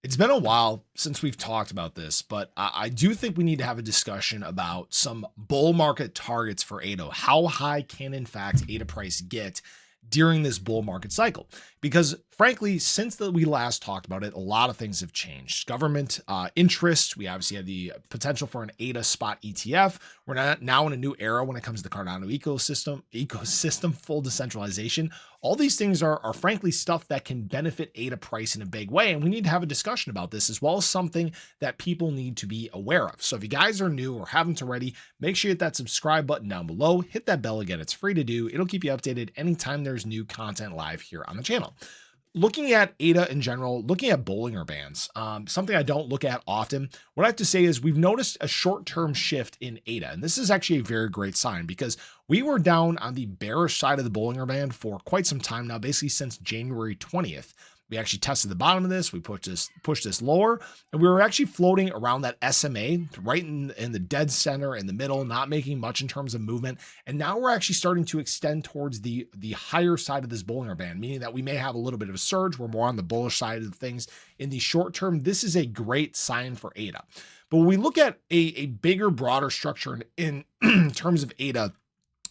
It's been a while since we've talked about this, but I do think we need to have a discussion about some bull market targets for ADA. How high can, in fact, ADA price get during this bull market cycle? Because frankly, since we last talked about it, a lot of things have changed. Government interest. We obviously have the potential for an ADA spot ETF. We're now in a new era when it comes to the Cardano ecosystem, full decentralization. All these things are frankly stuff that can benefit ADA price in a big way. And we need to have a discussion about this as well as something that people need to be aware of. So if you guys are new or haven't already, make sure you hit that subscribe button down below, hit that bell again. It's free to do. It'll keep you updated anytime there's new content live here on the channel. Looking at ADA in general, looking at Bollinger Bands, something I don't look at often. What I have to say is we've noticed a short-term shift in ADA, and this is actually a very great sign because we were down on the bearish side of the Bollinger Band for quite some time now, basically since January 20th. We actually tested the bottom of this. We pushed this lower, and we were actually floating around that SMA right in the dead center in the middle, not making much in terms of movement. And now we're actually starting to extend towards the higher side of this Bollinger Band, meaning that we may have a little bit of a surge. We're more on the bullish side of things in the short term. This is a great sign for ADA. But when we look at a bigger, broader structure in terms of ADA,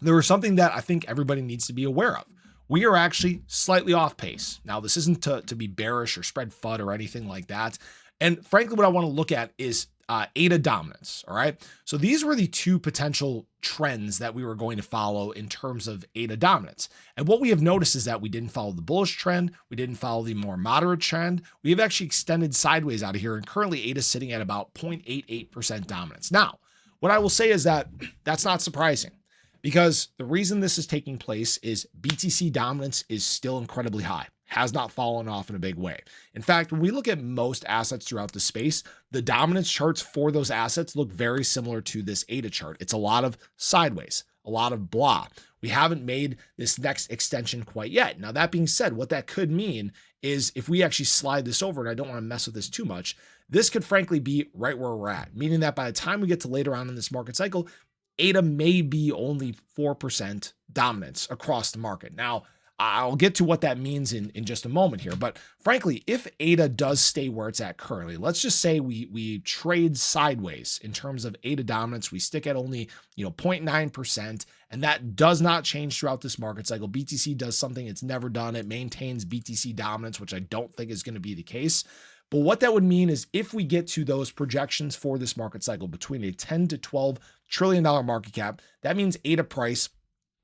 there is something that I think everybody needs to be aware of. We are actually slightly off pace. Now, this isn't to be bearish or spread FUD or anything like that. And frankly, what I want to look at is ADA dominance. All right. So these were the two potential trends that we were going to follow in terms of ADA dominance. And what we have noticed is that we didn't follow the bullish trend. We didn't follow the more moderate trend. We have actually extended sideways out of here. And currently ADA is sitting at about 0.88% dominance. Now, what I will say is that that's not surprising, because the reason this is taking place is BTC dominance is still incredibly high, has not fallen off in a big way. In fact, when we look at most assets throughout the space, the dominance charts for those assets look very similar to this ADA chart. It's a lot of sideways, a lot of blah. We haven't made this next extension quite yet. Now, that being said, what that could mean is if we actually slide this over, and I don't want to mess with this too much, this could frankly be right where we're at, meaning that by the time we get to later on in this market cycle, ADA may be only 4% dominance across the market. Now, I'll get to what that means in just a moment here. But frankly, if ADA does stay where it's at currently, let's just say we trade sideways in terms of ADA dominance. We stick at only 0.9%, and that does not change throughout this market cycle. BTC does something it's never done. It maintains BTC dominance, which I don't think is going to be the case. But what that would mean is if we get to those projections for this market cycle between a 10 to 12 trillion dollar market cap, that means ADA price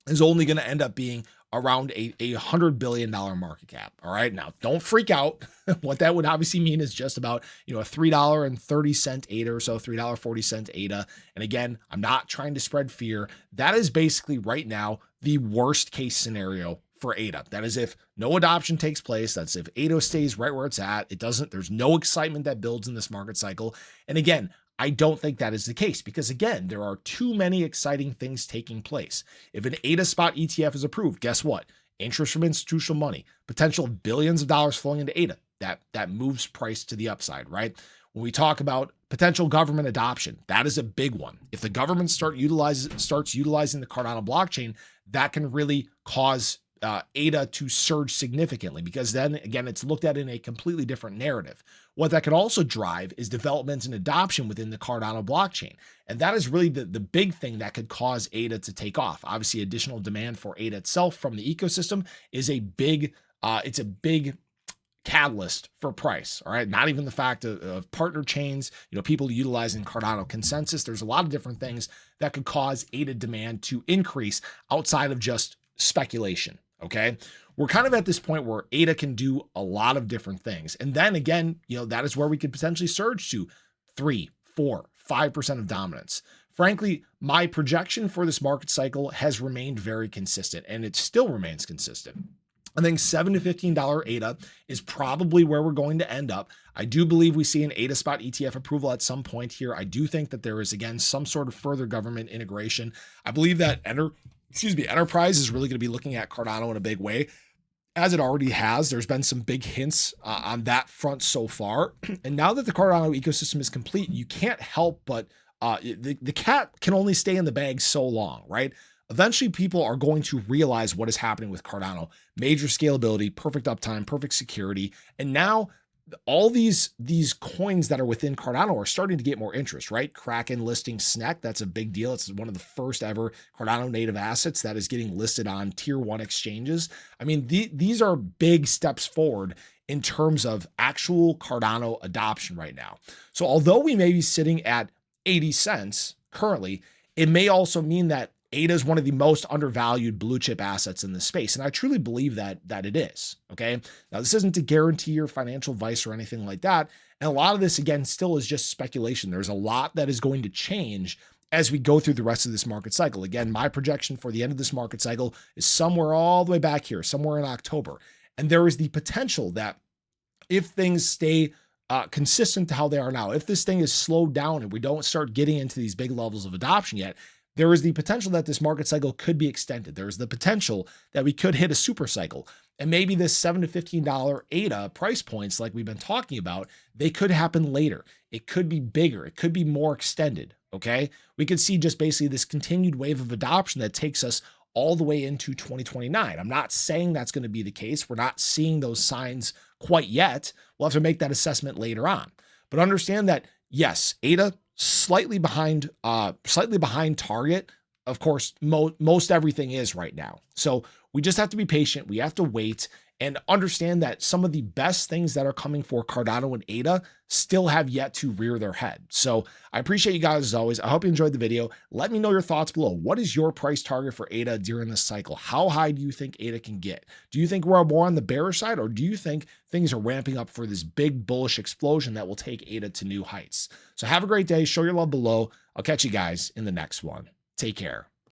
is only going to end up being around a $100 billion market cap. All right. Now, don't freak out. What that would obviously mean is just about, a $3.30 ADA or so, $3.40 ADA. And again, I'm not trying to spread fear. That is basically right now the worst case scenario for ADA. That is if no adoption takes place. That's if ADA stays right where it's at. There's no excitement that builds in this market cycle. And again, I don't think that is the case because again, there are too many exciting things taking place. If an ADA spot ETF is approved, guess what? Interest from institutional money, potential billions of dollars flowing into ADA. That moves price to the upside, right? When we talk about potential government adoption, that is a big one. If the government starts utilizing the Cardano blockchain, that can really cause ADA to surge significantly because then again, it's looked at in a completely different narrative. What that could also drive is development and adoption within the Cardano blockchain. And that is really the big thing that could cause ADA to take off. Obviously, additional demand for ADA itself from the ecosystem is a big catalyst for price. All right. Not even the fact of partner chains, people utilizing Cardano consensus. There's a lot of different things that could cause ADA demand to increase outside of just speculation. Okay. We're kind of at this point where ADA can do a lot of different things. And then again, that is where we could potentially surge to 3, 4, 5% of dominance. Frankly, my projection for this market cycle has remained very consistent and it still remains consistent. I think $7 to $15 ADA is probably where we're going to end up. I do believe we see an ADA spot ETF approval at some point here. I do think that there is, again, some sort of further government integration. I believe that Enterprise is really going to be looking at Cardano in a big way, as it already has. There's been some big hints on that front so far. And now that the Cardano ecosystem is complete, you can't help but the cat can only stay in the bag so long, right? Eventually, people are going to realize what is happening with Cardano. Major scalability, perfect uptime, perfect security. And now all these coins that are within Cardano are starting to get more interest, right? Kraken listing snek, that's a big deal. It's one of the first ever Cardano native assets that is getting listed on tier 1 exchanges. I mean, these are big steps forward in terms of actual Cardano adoption right now. So although we may be sitting at 80 cents currently, it may also mean that ADA is one of the most undervalued blue chip assets in the space. And I truly believe that it is. Okay. Now, this isn't to guarantee your financial advice or anything like that. And a lot of this, again, still is just speculation. There's a lot that is going to change as we go through the rest of this market cycle. Again, my projection for the end of this market cycle is somewhere all the way back here, somewhere in October. And there is the potential that if things stay consistent to how they are now, if this thing is slowed down and we don't start getting into these big levels of adoption yet, there is the potential that this market cycle could be extended. There's the potential that we could hit a super cycle. And maybe this $7 to $15 ADA price points, like we've been talking about, they could happen later. It could be bigger. It could be more extended. Okay. We could see just basically this continued wave of adoption that takes us all the way into 2029. I'm not saying that's going to be the case. We're not seeing those signs quite yet. We'll have to make that assessment later on. But understand that, yes, ADA slightly behind target. Of course, most everything is right now. So we just have to be patient. We have to wait and understand that some of the best things that are coming for Cardano and ADA still have yet to rear their head. So I appreciate you guys as always. I hope you enjoyed the video. Let me know your thoughts below. What is your price target for ADA during this cycle? How high do you think ADA can get? Do you think we're more on the bearish side, or do you think things are ramping up for this big bullish explosion that will take ADA to new heights? So have a great day. Show your love below. I'll catch you guys in the next one. Take care.